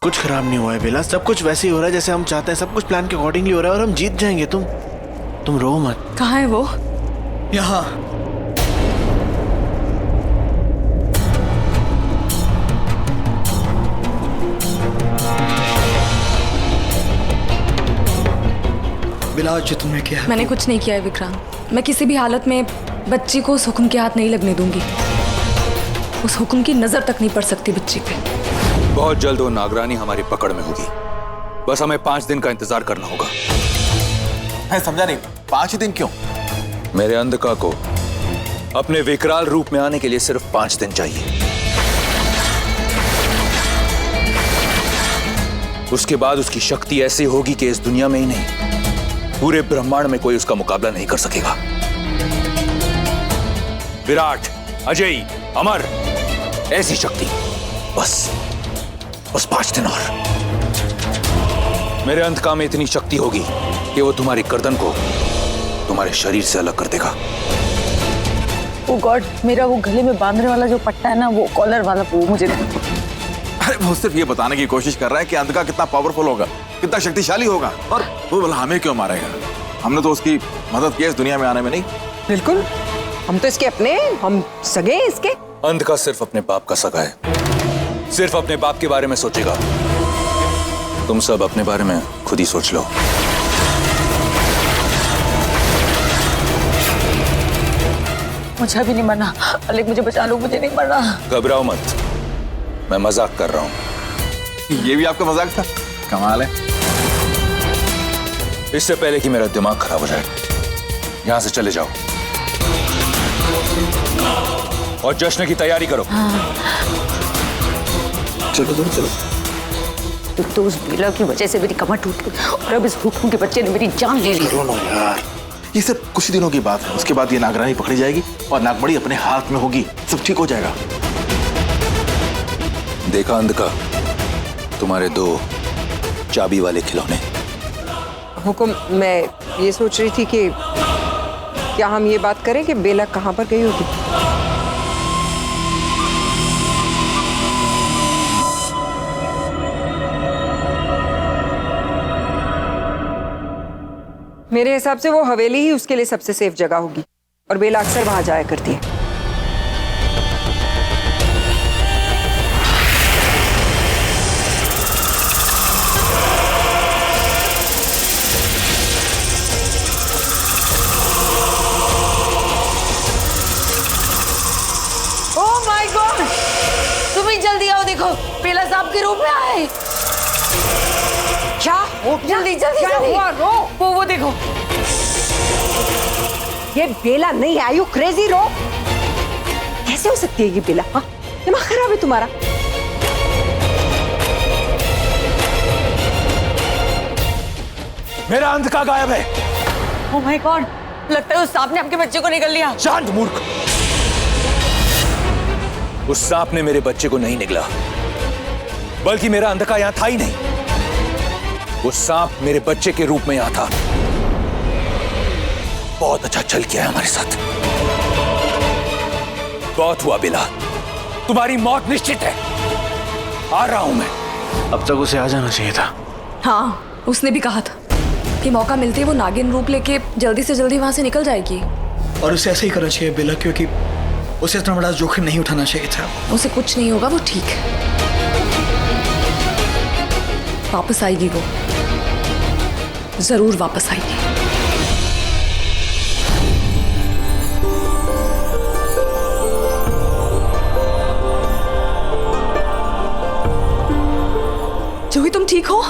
कुछ खराब नहीं हुआ है बेला, सब कुछ वैसे ही हो रहा है जैसे हम चाहते हैं, सब कुछ प्लान के अकॉर्डिंगली हो रहा है और हम जीत जाएंगे। तुम रो मत। कहाँ है वो? यहाँ। बिला जो तुमने किया है। मैंने कुछ नहीं किया है विक्रांत। मैं किसी भी हालत में बच्ची को उस हुक्म के हाथ नहीं लगने दूंगी। उस हुक्म की नजर तक नहीं पड़ सकती बच्ची पे। बहुत जल्द वो नागरानी हमारी पकड़ में होगी, बस हमें 5 दिन का इंतजार करना होगा। मैं समझा नहीं, 5 ही दिन क्यों? मेरे अंधका को अपने विकराल रूप में आने के लिए सिर्फ 5 दिन चाहिए। उसके बाद उसकी शक्ति ऐसी होगी कि इस दुनिया में ही नहीं, पूरे ब्रह्मांड में कोई उसका मुकाबला नहीं कर सकेगा। विराट, अजय, अमर, ऐसी शक्ति। बस 5 दिन और। मेरे अंधका में इतनी शक्ति होगी कि वो तुम्हारी गर्दन को तुम्हारे शरीर से अलग कर देगा। ओ गॉड, मेरा वो गले में बांधने वाला जो पट्टा है ना, वो कॉलर वाला, वो मुझे नहीं। अरे वो सिर्फ ये बताने की कोशिश कर रहा है कि अंधका कितना पावरफुल होगा, कितना शक्तिशाली होगा, और वो बोला हमें क्यों मारेगा? हमने तो उसकी मदद की इस दुनिया में आने में। नहीं, बिल्कुल, हम तो इसके अपने, हम सगे हैं इसके। अंधका सिर्फ अपने बाप का सगा है, सिर्फ अपने बाप के बारे में सोचेगा। तुम सब अपने बारे में खुद ही सोच लो। मुझे भी नहीं मरना। अलेक मुझे बचा लो, मुझे नहीं मरना। घबराओ मत, मैं मजाक कर रहा हूं। ये भी आपका मजाक था? कमाल है। इससे पहले कि मेरा दिमाग खराब हो जाए, यहां से चले जाओ और जश्न की तैयारी करो। चलो। तो उस बेला की वजह से मेरी कमर टूट गई और अब इस हुक्म के बच्चे ने मेरी जान ले ली। यार, ये सब कुछ दिनों की बात है। उसके बाद ये नागरानी पकड़ी जाएगी और नागमणि अपने हाथ में होगी, सब ठीक हो जाएगा। देखा अंधका, तुम्हारे 2 चाबी वाले खिलौने। हुकुम, मैं ये सोच रही थी कि क्या हम ये बात करें कि बेला कहाँ पर गई होगी? मेरे हिसाब से वो हवेली ही उसके लिए सबसे सेफ जगह होगी और बेला अक्सर वहां जाया करती है। ओह माय गॉड, तुम ही जल्दी आओ, देखो बेला सांप के रूप में आए। क्या? जल्दी जल्दी क्या हुआ? रो। वो देखो, ये बेला नहीं है। Are you crazy? रो। कैसे हो सकती है ये बेला? हाँ, दिमाग खराब है तुम्हारा। मेरा अंधका गायब है। ओह माय गॉड, लगता है उस सांप ने आपके बच्चे को निगल लिया। शांत मूर्ख, उस सांप ने मेरे बच्चे को नहीं निगला, बल्कि मेरा अंधका यहां था ही नहीं। वो सांप मेरे बच्चे के रूप में यहां था। बहुत अच्छा चल किया है हमारे साथ। बहुत हुआ बेला, तुम्हारी मौत निश्चित है। आ रहा हूं मैं। अब तक उसे आ जाना चाहिए था। हाँ, उसने भी कहा था कि मौका मिलते ही वो नागिन रूप लेके जल्दी से जल्दी वहां से निकल जाएगी। और उसे ऐसे ही करना चाहिए बेला, क्योंकि उसे इतना बड़ा जोखिम नहीं उठाना चाहिए था। उसे कुछ नहीं होगा, वो ठीक है। वापस आएगी, वो जरूर वापस आएगी। जूही, तुम ठीक हो?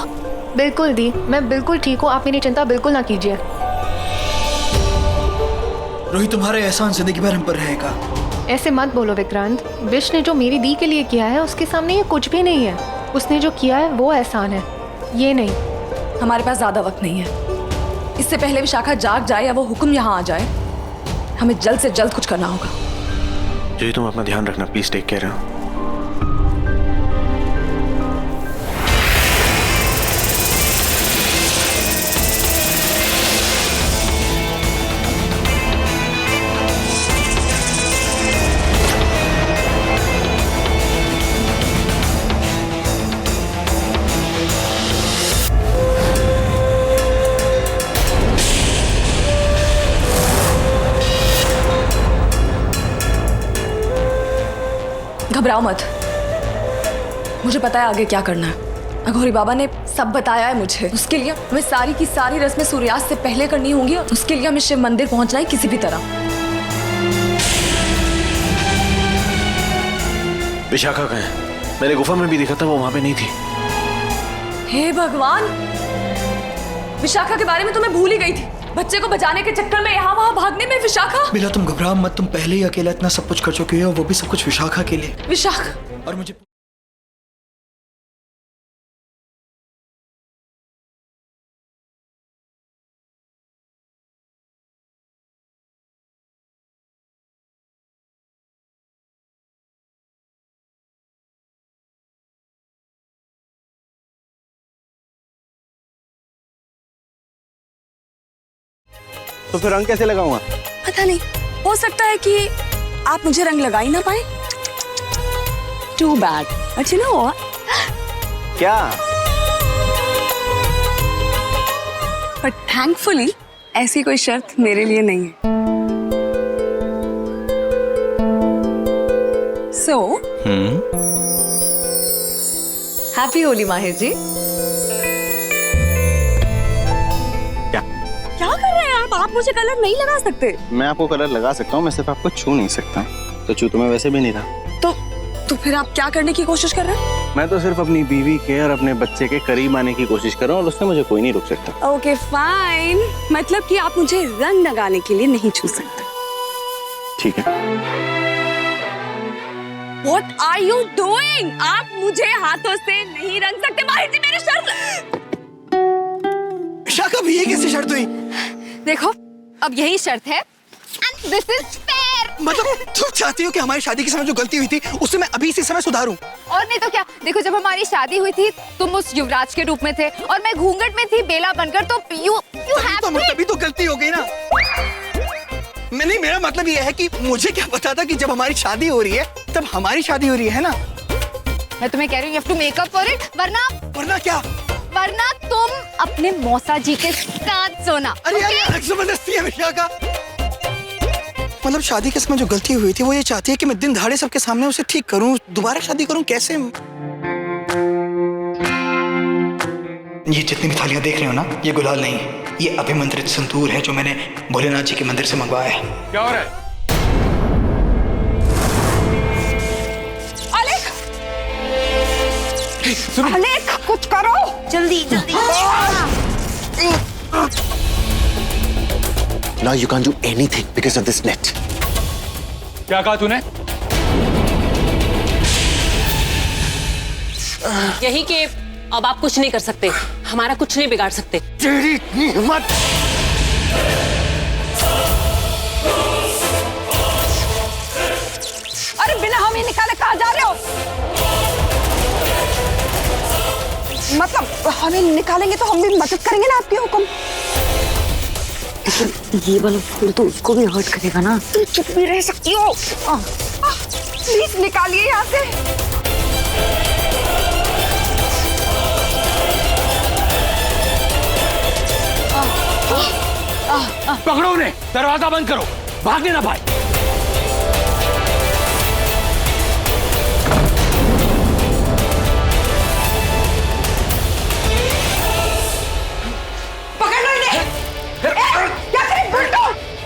बिल्कुल दी, मैं बिल्कुल ठीक हूँ। आप मेरी चिंता बिल्कुल ना कीजिए। रोहित, तुम्हारा एहसान जिंदगी भर हम पर रहेगा। ऐसे मत बोलो विक्रांत। विश ने जो मेरी दी के लिए किया है उसके सामने ये कुछ भी नहीं है। उसने जो किया है वो एहसान है, ये नहीं। हमारे पास ज्यादा वक्त नहीं है। इससे पहले विशाखा जाग जाए या वो हुक्म यहाँ आ जाए, हमें जल्द से जल्द कुछ करना होगा। जी, तुम अपना ध्यान रखना प्लीज। Take care. घबराओ मत, मुझे पता है आगे क्या करना है। अघोरी बाबा ने सब बताया है मुझे। उसके लिए हमें सारी की सारी रस्में सूर्यास्त से पहले करनी होंगी और उसके लिए हमें शिव मंदिर पहुंचना है किसी भी तरह। विशाखा कहाँ है? मैंने गुफा में भी देखा था, वो वहां पे नहीं थी। हे भगवान, विशाखा के बारे में तो मैं भूल ही गई थी। बच्चे को बचाने के चक्कर में यहाँ वहां भागने में विशाखा। बेला तुम घबराओ मत, तुम पहले ही अकेला इतना सब कुछ कर चुके हो, वो भी सब कुछ विशाखा के लिए। विशाखा और मुझे तो फिर रंग कैसे लगाऊंगा? पता नहीं, हो सकता है कि आप मुझे रंग लगा ही ना पाए। Too bad, but you know क्या? बट थैंकफुली ऐसी कोई शर्त मेरे लिए नहीं है। सो हैप्पी होली माहिर जी। क्या कर रहे हैं आप मुझे कलर नहीं लगा सकते। मैं आपको कलर लगा सकता हूँ, मैं सिर्फ आपको छू नहीं सकता। तो छू तो मैं वैसे भी नहीं था। तो फिर आप क्या करने की कोशिश कर रहे हैं? मैं तो सिर्फ अपनी बीवी के और अपने बच्चे के करीब आने की कोशिश कर रहा हूँ और उससे मुझे कोई नहीं रोक सकता। ओके फाइन, मतलब कि आप मुझे रंग लगाने के लिए नहीं छू सकते। ठीक है। What are you doing? आप मुझे हाथों से नहीं रंग सकते माहिर जी, मेरी शर्त। विशाखा भी ये कैसी शर्त हुई? देखो अब यही शर्त है and this is fair। मतलब तुम चाहती हो कि हमारी शादी के समय जो गलती हुई थी उसे मैं अभी इसी समय सुधारूं? और नहीं तो क्या। देखो जब हमारी शादी हुई थी तुम उस युवराज के रूप में थे और मैं घूंघट में थी बेला बनकर, तो you तभी तो गलती हो गई ना। नहीं, मेरा मतलब ये है कि मुझे क्या पता था कि जब हमारी शादी हो रही है तब हमारी शादी हो रही है ना। मैं तुम्हें कह रही हूँ you have to make up for it, वरना क्या? वरना तुम अपने मौसा जी के साथ सोना। अरे यार जबरदस्ती है विशाखा। मतलब शादी के समय जो गलती हुई थी वो ये चाहती है कि मैं दिन दहाड़े सबके सामने उसे ठीक करूं, दोबारा शादी करूं। कैसे? ये जितनी भी थालियां देख रहे हो ना, ये गुलाल नहीं है, ये अभिमंत्रित संतूर है जो मैंने भोलेनाथ जी के मंदिर से मंगवाया है। क्या हो रहा है? अलेख कुछ करो जल्दी जल्दी। Now you can't do anything because of this net. क्या कहा तूने? यही कि अब आप कुछ नहीं कर सकते, हमारा कुछ नहीं बिगाड़ सकते। तेरी इतनी हिम्मत! अरे बिना हम ही निकाले कहाँ जा रहे हो? मतलब हमें निकालेंगे तो हम भी मदद करेंगे ना आपके हुक्म। ये वाला फूल तो उसको भी हर्ट करेगा ना। तुम चुप भी रह सकती हो। प्लीज निकालिए यहाँ से। पकड़ो उन्हें, दरवाजा बंद करो, भागने ना पाए। पकड़ लो इन्हें। क्या करें बुलटो?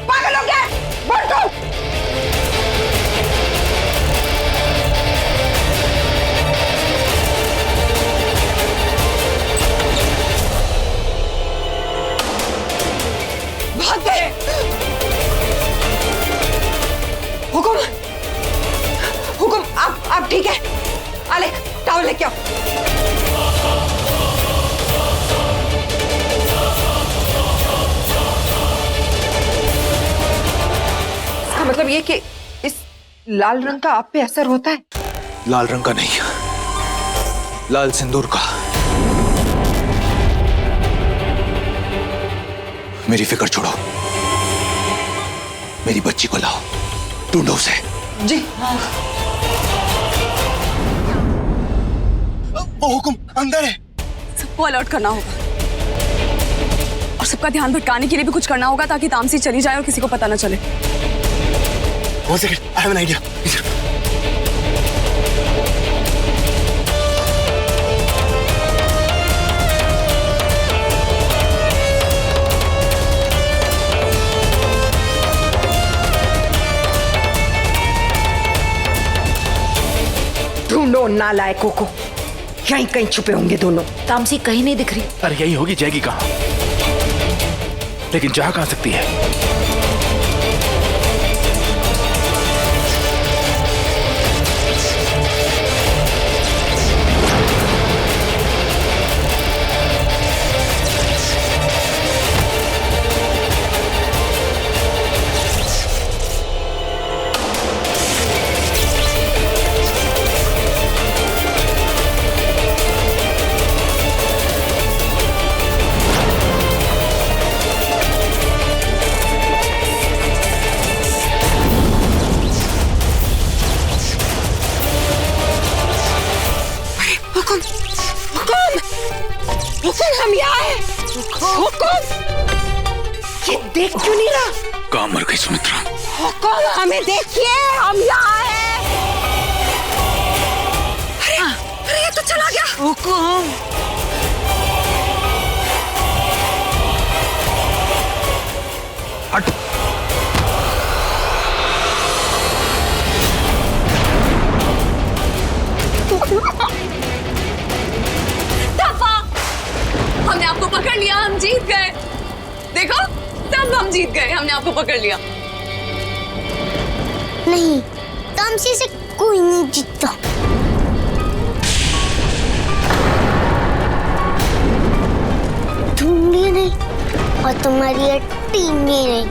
पागल हो गया बुलटो। भाग गए। हुकुम आप ठीक है? अलेख टावल लेके आओ। इसका मतलब ये कि इस लाल रंग का आप पे असर होता है? लाल रंग का नहीं, लाल सिंदूर का। मेरी फिक्र छोड़ो, मेरी बच्ची को लाओ, ढूंढो उसे। जी। वो हुकुम अंदर है। सबको अलर्ट करना होगा और सबका ध्यान भटकाने के लिए भी कुछ करना होगा ताकि तामसी चली जाए और किसी को पता न चले। One second, I have an idea. ढूंढो नालायकों को, यहीं कहीं छुपे होंगे दोनों। तामसी कहीं नहीं दिख रही। अरे यही होगी, जाएगी कहाँ? लेकिन जा कहाँ सकती है? हम यहाँ हैं। हुकुम, ये देख क्यों नहीं रहा? कहाँ मर गई सुमित्रा? हुकुम, हमें देखिए, हम यहाँ हैं। अरे ये तो चला गया। हुकुम, हट। हमने आपको पकड़ लिया, हम जीत गए। देखो, तब हम जीत गए, हमने आपको पकड़ लिया। नहीं, तामसी से कोई नहीं जीतता। तुम भी नहीं और तुम्हारी ये टीम भी नहीं।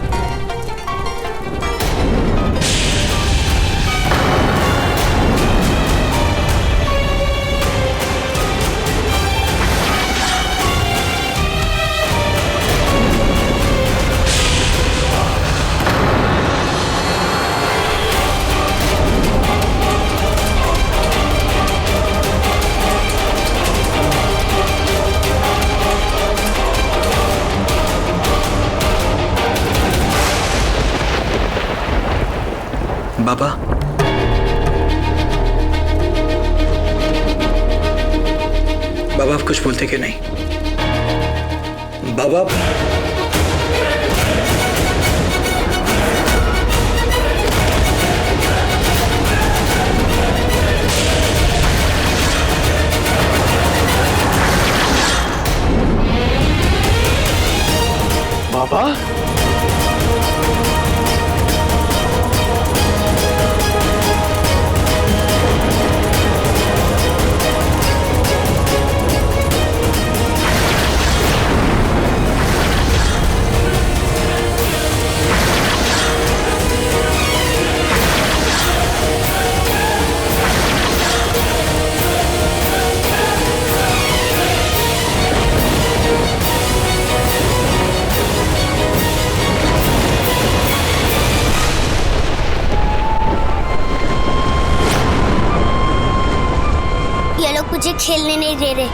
बाबा, बाबा आप कुछ बोलते क्यों नहीं? बाबा, बाबा, मुझे खेलने नहीं दे रहे,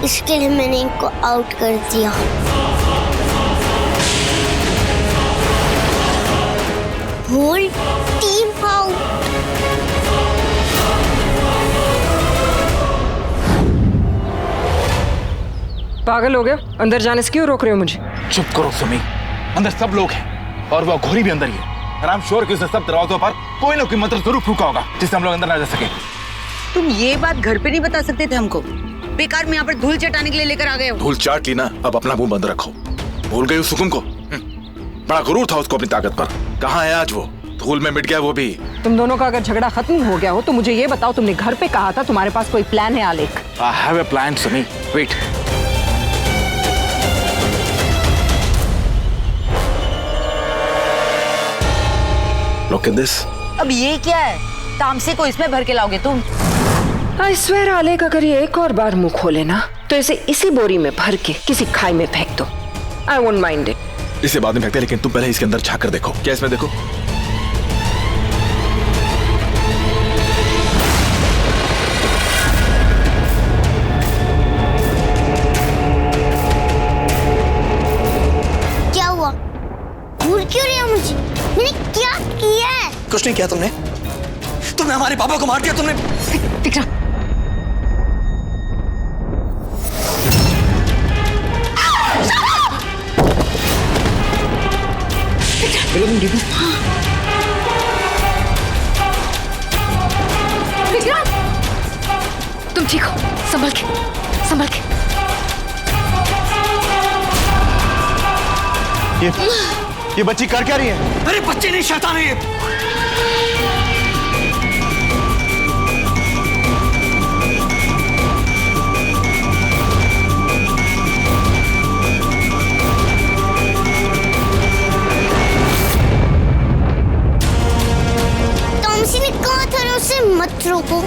इसके लिए मैंने इनको आउट कर दिया। Whole team out. पागल हो गया? अंदर जाने से क्यों रोक रहे हो मुझे? चुप करो सुमी, अंदर सब लोग हैं और वो घोड़ी भी अंदर ही है। और आई एम श्योर कि उसने सब दरवाजों पर कोई ना कोई मंत्र जरूर फूका होगा जिससे हम लोग अंदर ना जा सके। तुम ये बात घर पे नहीं बता सकते थे हमको? बेकार में यहाँ पर धूल चटाने के लिए लेकर आ गए हो। धूल चाट ली ना, अब अपना मुंह बंद रखो। भूल गई उस हुकुम को? बड़ा गुरूर था उसको अपनी ताकत पर। कहाँ है आज वो? धूल में मिट गया वो भी। तुम दोनों का अगर झगड़ा खत्म हो गया हो तो मुझे ये बताओ, तुमने घर पे कहा था तुम्हारे पास कोई प्लान है Alekh? I have a plan Sumi, wait. Look at this. अब ये क्या है? तामसे को इसमें भर के लाओगे तुम? आई स्वेयर आलेख, अगर ये एक और बार मुंह खोले ना तो इसे इसी बोरी में भर के किसी खाई में फेंक दो। I won't mind it. इसे बाद में फेंकते, लेकिन तुम पहले इसके अंदर झांक कर देखो। क्या इसमें देखो? क्या हुआ? भूल क्यों रही हो मुझे? मैंने क्या किया है? कुछ नहीं किया तुमने। तुमने हमारे पापा को मार दिया। तुमने विक्रम, ठीक हो, संभल के, संभल के। ये बच्ची कर क्या रही है? अरे बच्चे नहीं, शैतान है ये। टॉमसी ने कहा था ना उसे मत रोको,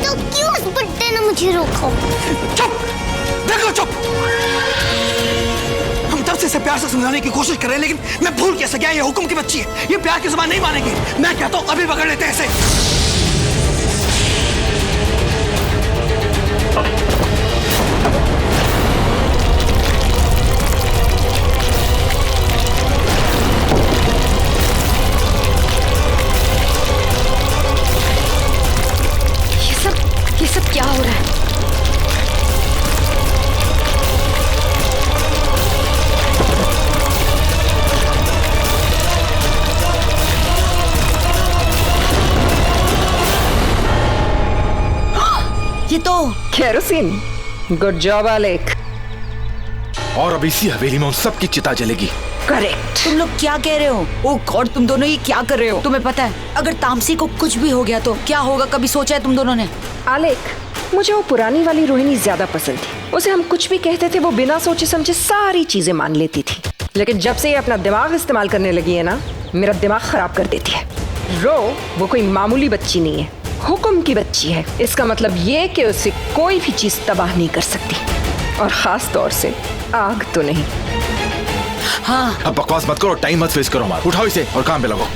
तो क्यों उस बुड्ढे ने मुझे रोका? चुप, देख लो चुप। हम तब से इसे प्यार से समझाने की कोशिश कर रहे हैं, लेकिन मैं भूल कैसे गया, ये हुक्म की बच्ची है, ये प्यार की ज़बान नहीं मानेगी। मैं कहता हूँ अभी पकड़ लेते हैं इसे। ये सब क्या हो रहा है? ये तो केरोसिन। गुड जॉब आलेख। और अब इसी हवेली में उन सब की चिता जलेगी। करेक्ट। तुम लोग क्या कह रहे हो? ओ गॉड, तुम दोनों ये क्या कर रहे हो? तुम्हें पता है अगर तामसी को कुछ भी हो गया तो क्या होगा? कभी सोचा है तुम दोनों ने? आलेख, मुझे वो पुरानी वाली रोहिणी ज्यादा पसंद थी। उसे हम कुछ भी कहते थे वो बिना सोचे समझे सारी चीजें मान लेती थी, लेकिन जब से ये अपना दिमाग इस्तेमाल करने लगी है ना, मेरा दिमाग खराब कर देती है। रो वो कोई मामूली बच्ची नहीं है, हुक्म की बच्ची है। इसका मतलब ये कि उसे कोई भी चीज तबाह नहीं कर सकती, और खास तौर से आग तो नहीं। हाँ, अब बकवास मत करो, टाइम मत वेस्ट करो हमारा। उठाओ इसे और काम पे लगो।